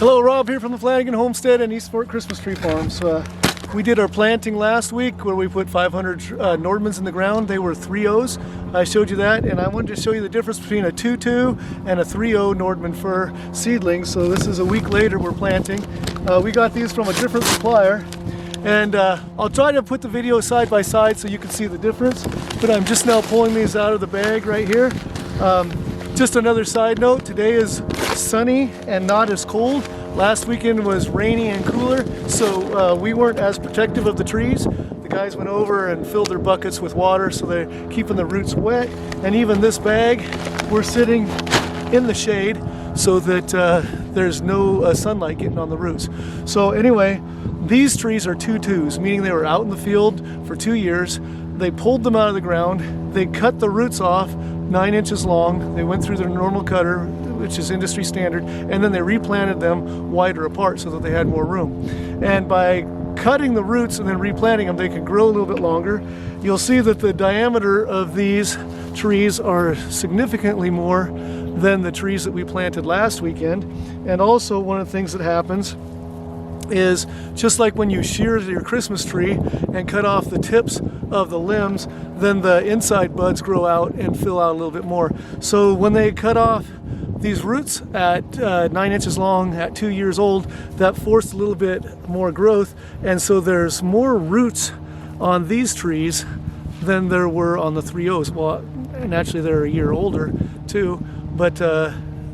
Hello, Rob here from the Flanagan Homestead and East Fork Christmas Tree Farms. We did our planting last week where we put 500 Nordmanns in the ground. They were 3-0s. I showed you that, and I wanted to show you the difference between a 2-2 and a 3-0 Nordmann fir seedling. So this is a week later we're planting. We got these from a different supplier, and I'll try to put the video side by side so you can see the difference, but I'm just now pulling these out of the bag right here. Just another side note, today is sunny and not as cold. Last weekend was rainy and cooler, so we weren't as protective of the trees. The guys went over and filled their buckets with water, so they're keeping the roots wet. And even this bag, we're sitting in the shade so that there's no sunlight getting on the roots. So anyway, these trees are 2-2s, meaning they were out in the field for 2 years. They pulled them out of the ground, they cut the roots off 9 inches long, they went through their normal cutter, which is industry standard, and then they replanted them wider apart so that they had more room. And by cutting the roots and then replanting them, they can grow a little bit longer. You'll see that the diameter of these trees are significantly more than the trees that we planted last weekend. And also one of the things that happens is, just like when you shear your Christmas tree and cut off the tips of the limbs, then the inside buds grow out and fill out a little bit more. So when they cut off these roots at 9 inches long at 2 years old, that forced a little bit more growth, and so there's more roots on these trees than there were on the 3-0s. Well, and actually they're a year older too, but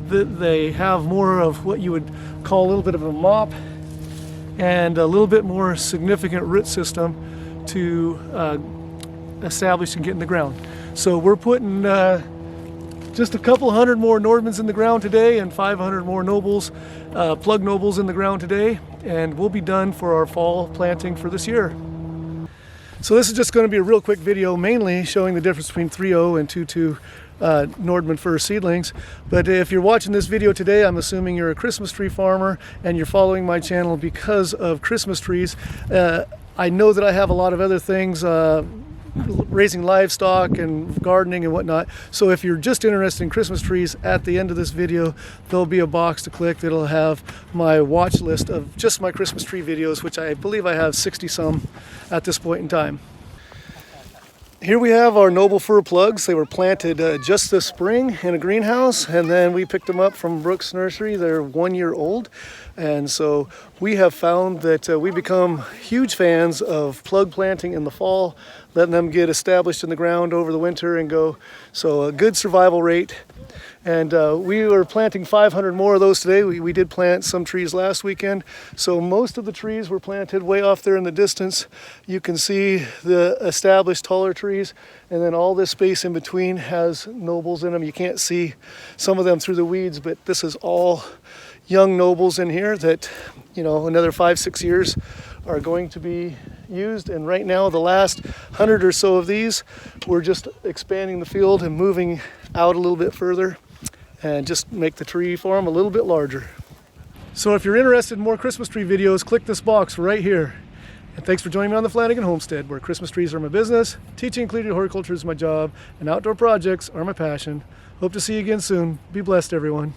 they have more of what you would call a little bit of a mop and a little bit more significant root system to establish and get in the ground. So we're putting just a couple hundred more Nordmanns in the ground today and 500 more nobles, plug nobles in the ground today, and we'll be done for our fall planting for this year. So this is just going to be a real quick video, mainly showing the difference between 3-0 and 2-2 Nordmann fir seedlings. But if you're watching this video today, I'm assuming you're a Christmas tree farmer and you're following my channel because of Christmas trees. I know that I have a lot of other things, raising livestock and gardening and whatnot. So if you're just interested in Christmas trees, at the end of this video there'll be a box to click that'll have my watch list of just my Christmas tree videos, which I believe I have 60 some at this point in time. Here we have our noble fir plugs. They were planted just this spring in a greenhouse, and then we picked them up from Brooks Nursery. They're 1 year old, and so we have found that we become huge fans of plug planting in the fall, letting them get established in the ground over the winter and go. So a good survival rate. And we were planting 500 more of those today. We did plant some trees last weekend. So most of the trees were planted way off there in the distance. You can see the established taller trees, and then all this space in between has nobles in them. You can't see some of them through the weeds, but this is all young nobles in here that, you know, another 5-6 years are going to be used. And right now, the last 100 or so of these, we're just expanding the field and moving out a little bit further and just make the tree farm a little bit larger. So if you're interested in more Christmas tree videos, click this box right here. And thanks for joining me on the Flanagan Homestead, where Christmas trees are my business, teaching and cleaning horticulture is my job, and outdoor projects are my passion. Hope to see you again soon. Be blessed, everyone.